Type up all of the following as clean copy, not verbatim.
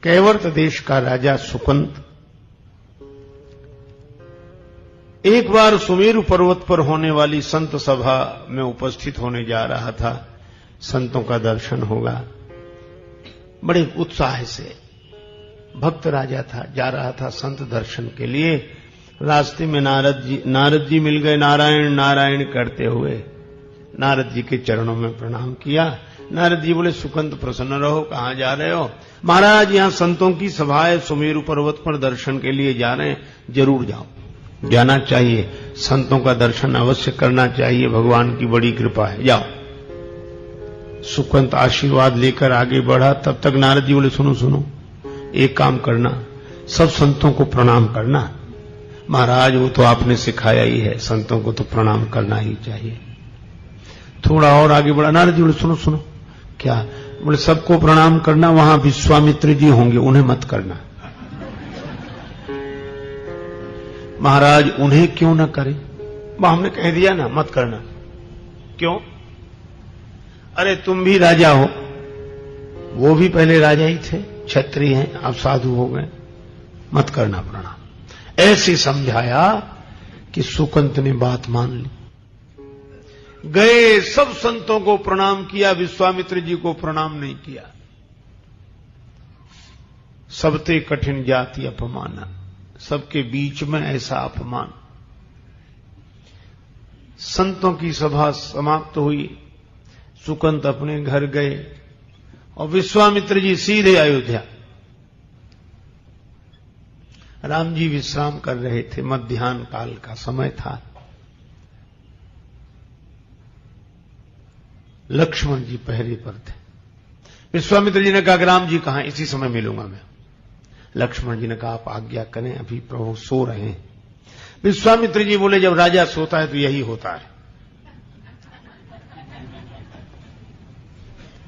कैवर्त देश का राजा सुकंत एक बार सुमेरु पर्वत पर होने वाली संत सभा में उपस्थित होने जा रहा था। संतों का दर्शन होगा। बड़े उत्साह से भक्त राजा था, जा रहा था संत दर्शन के लिए। रास्ते में नारद जी मिल गए। नारायण नारायण करते हुए नारद जी के चरणों में प्रणाम किया। नारद जी बोले, सुकंत प्रसन्न रहो, कहां जा रहे हो? महाराज, यहां संतों की सभा है, सुमेरु पर्वत पर दर्शन के लिए जा रहे हैं। जरूर जाओ, जाना चाहिए, संतों का दर्शन अवश्य करना चाहिए, भगवान की बड़ी कृपा है, जाओ। सुकंत आशीर्वाद लेकर आगे बढ़ा। तब तक नारद जी बोले, सुनो सुनो, एक काम करना, सब संतों को प्रणाम करना। महाराज, वो तो आपने सिखाया ही है, संतों को तो प्रणाम करना ही चाहिए। थोड़ा और आगे बढ़ा। नारद जी बोले, सुनो सुनो। क्या? बोले, सबको प्रणाम करना, वहां विश्वामित्र जी होंगे, उन्हें मत करना। महाराज, उन्हें क्यों ना करें? हमने कह दिया ना, मत करना। क्यों? अरे तुम भी राजा हो, वो भी पहले राजा ही थे, क्षत्रिय हैं, अब साधु हो गए, मत करना प्रणाम। ऐसे समझाया कि सुकंत ने बात मान ली। गए, सब संतों को प्रणाम किया, विश्वामित्र जी को प्रणाम नहीं किया। सबते कठिन जाति अपमान, सबके बीच में ऐसा अपमान। संतों की सभा समाप्त हुई। सुकंत अपने घर गए और विश्वामित्र जी सीधे अयोध्या। राम जी विश्राम कर रहे थे, मध्याह्न काल का समय था। लक्ष्मण जी पहरे पर थे। विश्वामित्र जी ने कहा, राम जी कहां? इसी समय मिलूंगा मैं। लक्ष्मण जी ने कहा, आप आज्ञा करें, अभी प्रभु सो रहे हैं। विश्वामित्र जी बोले, जब राजा सोता है तो यही होता है।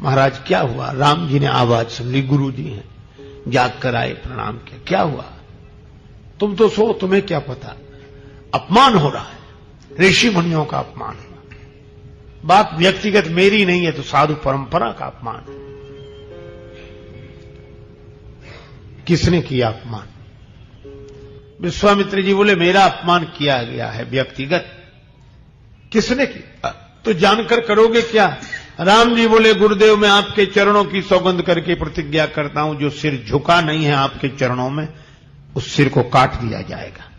महाराज, क्या हुआ? राम जी ने आवाज सुन ली, गुरु जी हैं, जाग कर आए, प्रणाम किया। क्या हुआ? तुम तो सो, तुम्हें क्या पता? अपमान हो रहा है, ऋषि मुनियों का अपमान है। बात व्यक्तिगत मेरी नहीं है, तो साधु परंपरा का अपमान है। किसने किया अपमान? विश्वामित्र जी बोले, मेरा अपमान किया गया है व्यक्तिगत। किसने किया? तो जानकर करोगे क्या? राम जी बोले, गुरुदेव, मैं आपके चरणों की सौगंध करके प्रतिज्ञा करता हूं, जो सिर झुका नहीं है आपके चरणों में, उस सिर को काट दिया जाएगा।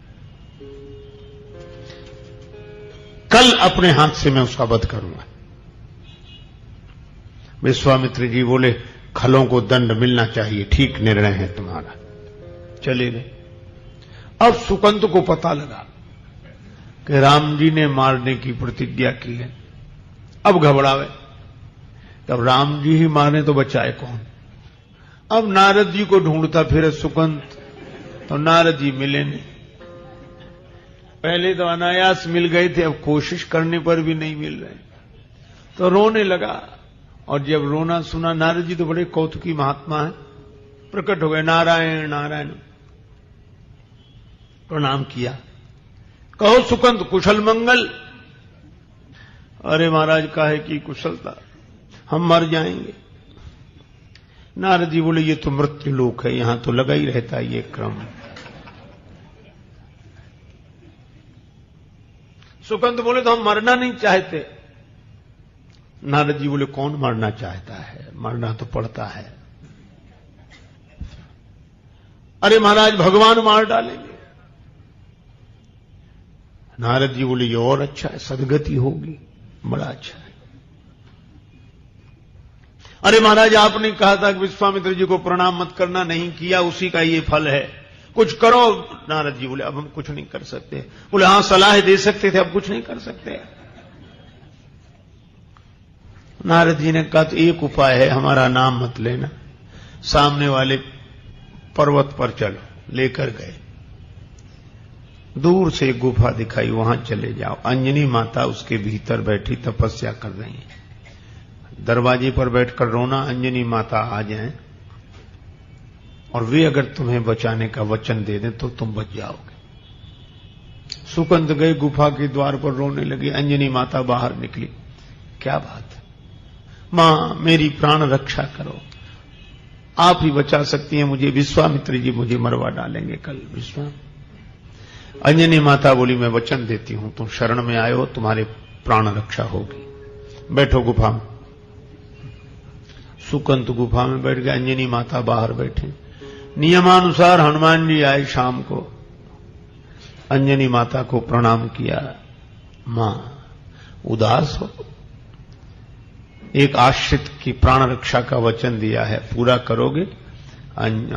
कल अपने हाथ से मैं उसका वध करूंगा। विश्वामित्र जी बोले, खलों को दंड मिलना चाहिए, ठीक निर्णय है तुम्हारा। चले गए। अब सुकंत को पता लगा कि राम जी ने मारने की प्रतिज्ञा की है। अब घबरावे, तब राम जी ही मारने तो बचाए कौन? अब नारद जी को ढूंढता फिरे सुकंत, तो नारद जी मिले नहीं। पहले तो अनायास मिल गए थे, अब कोशिश करने पर भी नहीं मिल रहे, तो रोने लगा। और जब रोना सुना, नारद जी तो बड़े कौतुकी महात्मा हैं, प्रकट हो गए, नारायण नारायण, प्रणाम किया। कहो सुकंत, कुशल मंगल? अरे महाराज, काहे की कुशलता, हम मर जाएंगे। नारद जी बोले, ये तो मृत्यु लोक है, यहां तो लगा ही रहता है ये क्रम। सुकंत बोले, तो हम मरना नहीं चाहते। नारद जी बोले, कौन मरना चाहता है? मरना तो पड़ता है। अरे महाराज, भगवान मार डालेंगे। नारद जी बोले, ये और अच्छा है, सदगति होगी, बड़ा अच्छा है। अरे महाराज, आपने कहा था कि विश्वामित्र जी को प्रणाम मत करना, नहीं किया, उसी का ये फल है, कुछ करो। नारद जी बोले, अब हम कुछ नहीं कर सकते। बोले, हां, सलाह दे सकते थे, अब कुछ नहीं कर सकते। नारद जी ने कहा, तो एक उपाय है, हमारा नाम मत लेना, सामने वाले पर्वत पर चलो। लेकर गए। दूर से एक गुफा दिखाई, वहां चले जाओ। अंजनी माता उसके भीतर बैठी तपस्या कर रही है। दरवाजे पर बैठकर रोना, अंजनी माता आ जाएं और वे अगर तुम्हें बचाने का वचन दे दें तो तुम बच जाओगे। सुकंत गए, गुफा के द्वार पर रोने लगे। अंजनी माता बाहर निकली। क्या बात है? मां, मेरी प्राण रक्षा करो। आप ही बचा सकती हैं मुझे, विश्वामित्र जी मुझे मरवा डालेंगे कल। अंजनी माता बोली मैं वचन देती हूं, तुम शरण में आए हो, तुम्हारे प्राण रक्षा होगी, बैठो गुफा में। सुकंत गुफा में बैठ गए, अंजनी माता बाहर बैठे। नियमानुसार हनुमान जी आए शाम को, अंजनी माता को प्रणाम किया। मां उदास हो, एक आश्रित की प्राण रक्षा का वचन दिया है, पूरा करोगे?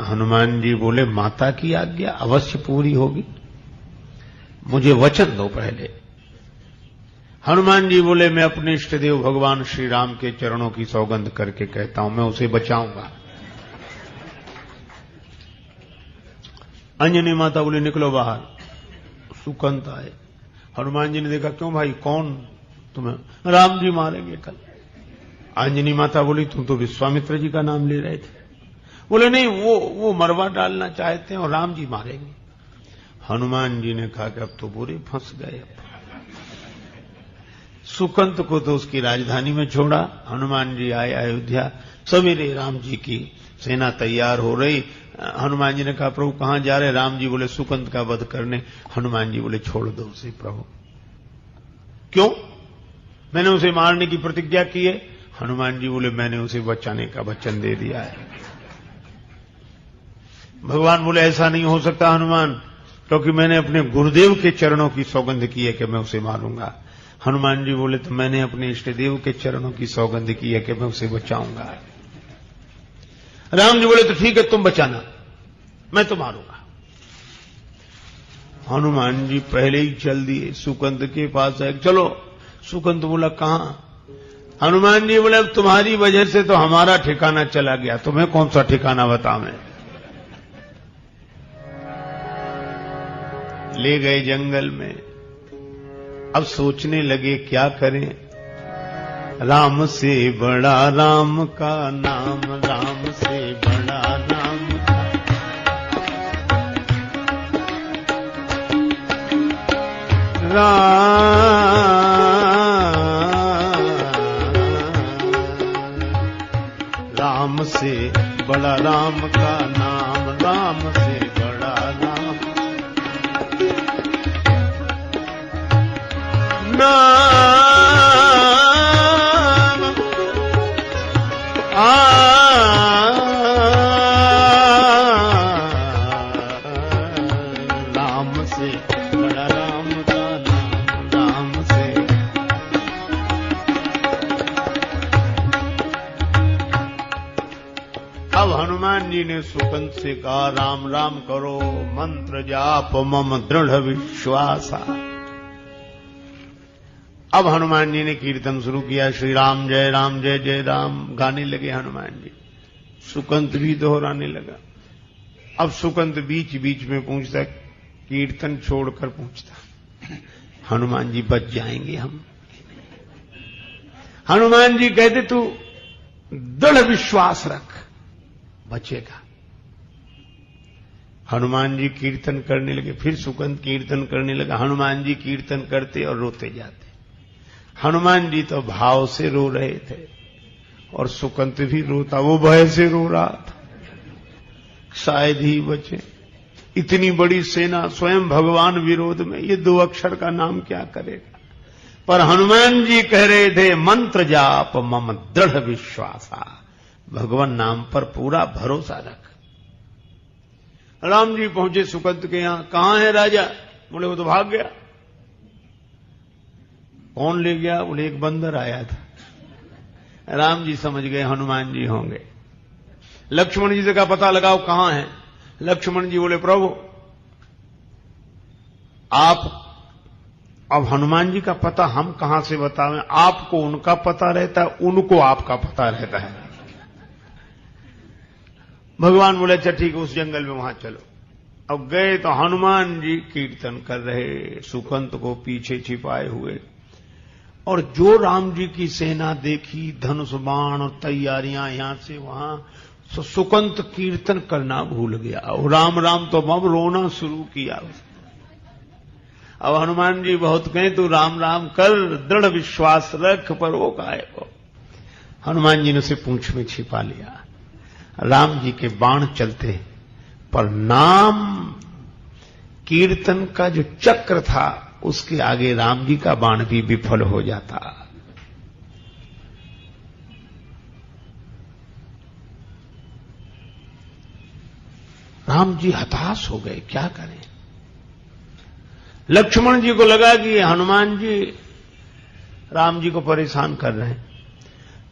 हनुमान जी बोले माता की आज्ञा अवश्य पूरी होगी, मुझे वचन दो पहले। हनुमान जी बोले मैं अपने इष्ट देव भगवान श्री राम के चरणों की सौगंध करके कहता हूं, मैं उसे बचाऊंगा। अंजनी माता बोली निकलो बाहर। सुकंत आए, हनुमान जी ने देखा क्यों भाई, कौन तुम्हें? राम जी मारेंगे कल। अंजनी माता बोली तुम तो विश्वामित्र जी का नाम ले रहे थे। बोले नहीं, वो मरवा डालना चाहते हैं और राम जी मारेंगे। हनुमान जी ने कहा कि अब तो बुरे फंस गए। सुकंत को तो उसकी राजधानी में छोड़ा। हनुमान जी आए अयोध्या, सवेरे राम जी की सेना तैयार हो रही। हनुमान जी ने कहा प्रभु कहां जा रहे? राम जी बोले सुकंत का वध करने। हनुमान जी बोले छोड़ दो उसे प्रभु। क्यों? मैंने उसे मारने की प्रतिज्ञा की है। हनुमान जी बोले मैंने उसे बचाने का वचन दे दिया है। भगवान बोले ऐसा नहीं हो सकता हनुमान, क्योंकि मैंने अपने गुरुदेव के चरणों की सौगंध की है कि मैं उसे मारूंगा। हनुमान जी बोले तो मैंने अपने इष्ट देव के चरणों की सौगंध की है कि मैं उसे बचाऊंगा। राम जी बोले तो ठीक है तुम बचाना, मैं तो मारूंगा। हनुमान जी पहले ही चल दिए सुकंत के पास है। चलो। सुकंत बोला कहां? हनुमान जी बोले अब तुम्हारी वजह से तो हमारा ठिकाना चला गया, तुम्हें कौन सा ठिकाना बताऊं मैं? ले गए जंगल में। अब सोचने लगे क्या करें। राम से बड़ा राम का नाम, राम से बड़ा राम का। राम से बड़ा राम का नाम, राम से बड़ा राम नाम। राम से बड़ा राम का नाम, राम से। अब हनुमान जी ने सुकंत से कहा राम राम करो, मंत्र जाप मम दृढ़ विश्वासा। अब हनुमान जी ने कीर्तन शुरू किया, श्री राम जय जय राम गाने लगे हनुमान जी। सुकंत भी दोहराने लगा। अब सुकंत बीच बीच में पूछता, कीर्तन छोड़कर पूछता हनुमान जी बच जाएंगे हम? हनुमान जी कहते तू दृढ़ विश्वास रख, बचेगा। हनुमान जी कीर्तन करने लगे। फिर सुकंत कीर्तन करने लगा। हनुमान जी कीर्तन करते और रोते जाते। हनुमान जी तो भाव से रो रहे थे और सुकंत भी रोता, वो भय से रो रहा था, शायद ही बचे। इतनी बड़ी सेना स्वयं भगवान विरोध में, ये दो अक्षर का नाम क्या करेगा? पर हनुमान जी कह रहे थे मंत्र जाप मम दृढ़ विश्वासा, भगवान नाम पर पूरा भरोसा रख। राम जी पहुंचे सुकंत के यहां। कहां है राजा? बोले वो तो भाग गया। कौन ले गया? बोले एक बंदर आया था। राम जी समझ गए हनुमान जी होंगे। लक्ष्मण जी से कहा पता लगाओ कहां है। लक्ष्मण जी बोले प्रभु आप, अब हनुमान जी का पता हम कहां से बतावें? आपको उनका पता रहता है, उनको आपका पता रहता है। भगवान बोले अच्छा ठीक है, उस जंगल में वहां चलो। अब गए तो हनुमान जी कीर्तन कर रहे, सुकंत को पीछे छिपाए हुए। और जो राम जी की सेना देखी, धनुष बाण और तैयारियां यहां से वहां, तो सुकंत कीर्तन करना भूल गया और राम राम तो अब रोना शुरू किया। अब हनुमान जी बहुत कहे तू राम राम कर, दृढ़ विश्वास रख, पर वो गायब हो। हनुमान जी ने उसे पूंछ में छिपा लिया। राम जी के बाण चलते, पर नाम कीर्तन का जो चक्र था उसके आगे राम जी का बाण भी विफल हो जाता। राम जी हताश हो गए, क्या करें। लक्ष्मण जी को लगा कि हनुमान जी राम जी को परेशान कर रहे हैं,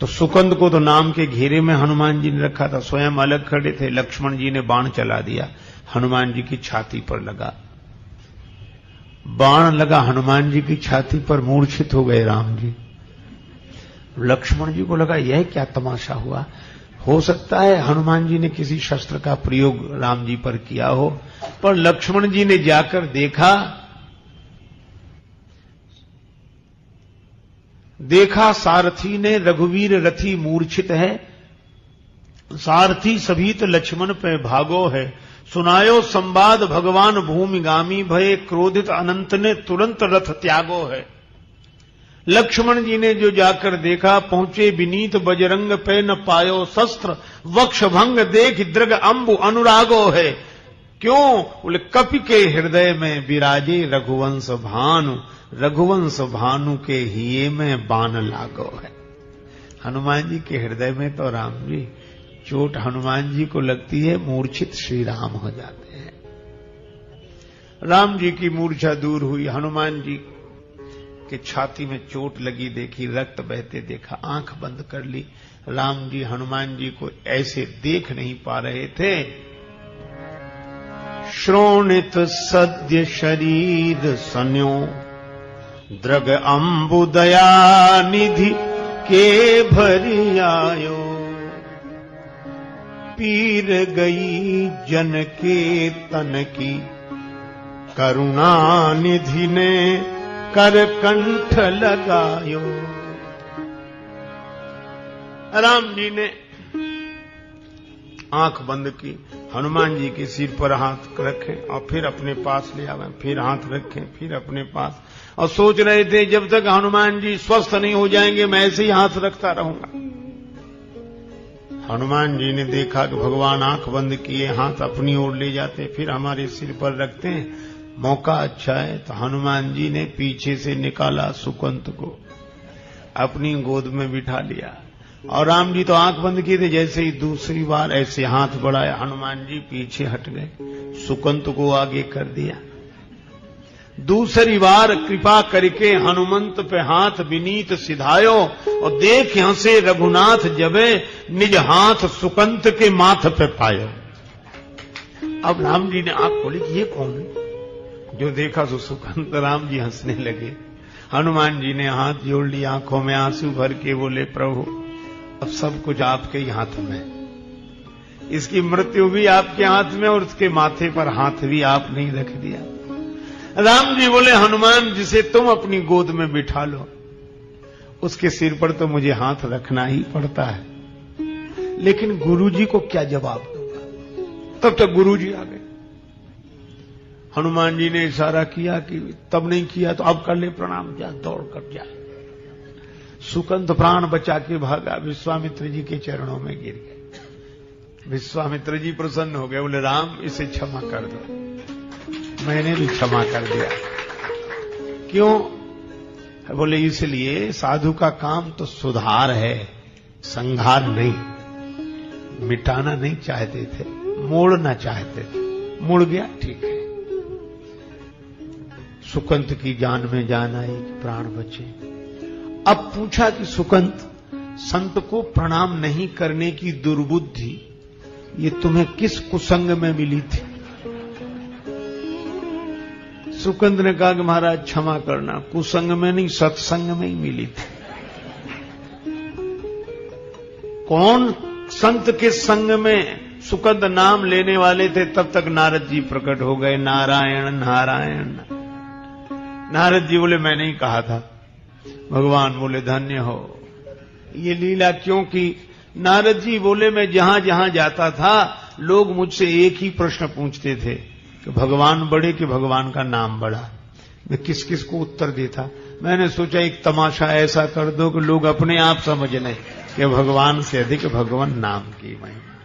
तो सुकंद को तो नाम के घेरे में हनुमान जी ने रखा था, स्वयं अलग खड़े थे। लक्ष्मण जी ने बाण चला दिया, हनुमान जी की छाती पर लगा। बाण लगा हनुमान जी की छाती पर, मूर्छित हो गए राम जी। लक्ष्मण जी को लगा यह क्या तमाशा हुआ, हो सकता है हनुमान जी ने किसी शस्त्र का प्रयोग राम जी पर किया हो। पर लक्ष्मण जी ने जाकर देखा सारथी ने रघुवीर रथी मूर्छित है, सारथी सभीत लक्ष्मण पे भागो है, सुनायो संवाद भगवान भूमिगामी भये, क्रोधित अनंत ने तुरंत रथ त्यागो है। लक्ष्मण जी ने जो जाकर देखा, पहुंचे विनीत बजरंग पे न पायो शस्त्र, वक्ष भंग देख दृग अंबु अनुरागो है। क्यों? बोले कपि के हृदय में विराजे रघुवंश भानु, रघुवंश भानु के हिये में बाण लागो है। हनुमान जी के हृदय में तो राम जी, चोट हनुमान जी को लगती है, मूर्छित श्री राम हो जाते हैं। राम जी की मूर्छा दूर हुई, हनुमान जी के छाती में चोट लगी देखी, रक्त बहते देखा, आंख बंद कर ली। राम जी हनुमान जी को ऐसे देख नहीं पा रहे थे। श्रोणित सद्य शरीर सन्यो, द्रग अंबु दया निधि के भरी आयो, पीर गई जन के तन की, करुणा निधि ने कर कंठ लगायो। राम जी ने आंख बंद की, हनुमान जी के सिर पर हाथ रखे और फिर अपने पास ले आवे, फिर हाथ रखे, फिर अपने पास, और सोच रहे थे जब तक हनुमान जी स्वस्थ नहीं हो जाएंगे मैं ऐसे ही हाथ रखता रहूंगा। हनुमान जी ने देखा कि भगवान आंख बंद किए हाथ अपनी ओर ले जाते, फिर हमारे सिर पर रखते हैं, मौका अच्छा है। तो हनुमान जी ने पीछे से निकाला सुकंत को, अपनी गोद में बिठा लिया, और राम जी तो आंख बंद किए थे। जैसे ही दूसरी बार ऐसे हाथ बढ़ाया, हनुमान जी पीछे हट गए, सुकंत को आगे कर दिया। दूसरी बार कृपा करके हनुमंत पे हाथ विनीत सिधायो, और देख हंसे रघुनाथ जबे, निज हाथ सुकंत के माथ पे पायो। अब राम जी ने आंख खोली कि ये कौन है, जो देखा तो सुकंत। राम जी हंसने लगे। हनुमान जी ने हाथ जोड़ लिया, आंखों में आंसू भर के बोले, प्रभु अब सब कुछ आपके ही हाथ में, इसकी मृत्यु भी आपके हाथ में और उसके माथे पर हाथ भी आपने ही रख दिया। राम जी बोले, हनुमान जिसे तुम अपनी गोद में बिठा लो, उसके सिर पर तो मुझे हाथ रखना ही पड़ता है, लेकिन गुरुजी को क्या जवाब दूंगा। तब तक गुरुजी आ गए। हनुमान जी ने इशारा किया कि तब नहीं किया तो अब कर ले प्रणाम, जा दौड़ कर जा। सुकंत प्राण बचा के भागा, विश्वामित्र जी के चरणों में गिर गए। विश्वामित्र जी प्रसन्न हो गए, बोले राम इसे क्षमा कर दो। मैंने भी क्षमा कर दिया। क्यों? बोले इसलिए साधु का काम तो सुधार है, संहार नहीं। मिटाना नहीं चाहते थे, मोड़ना चाहते थे, मुड़ गया ठीक है। सुकंत की जान में जान आई, प्राण बचे। अब पूछा कि सुकंत, संत को प्रणाम नहीं करने की दुर्बुद्धि ये तुम्हें किस कुसंग में मिली थी? सुकंत ने कहा कि महाराज क्षमा करना, कुसंग में नहीं सत्संग में ही मिली थी। कौन संत के संग में सुकंत नाम लेने वाले थे, तब तक नारद जी प्रकट हो गए। नारायण नारायण। नारद जी बोले मैंने ही कहा था। भगवान बोले धन्य हो। ये लीला क्योंकि नारद जी बोले मैं जहां जहां जाता था लोग मुझसे एक ही प्रश्न पूछते थे कि भगवान बड़े कि भगवान का नाम बड़ा। मैं किस किस को उत्तर देता। मैंने सोचा एक तमाशा ऐसा कर दो कि लोग अपने आप समझ लें कि भगवान से अधिक भगवान नाम की महिमा।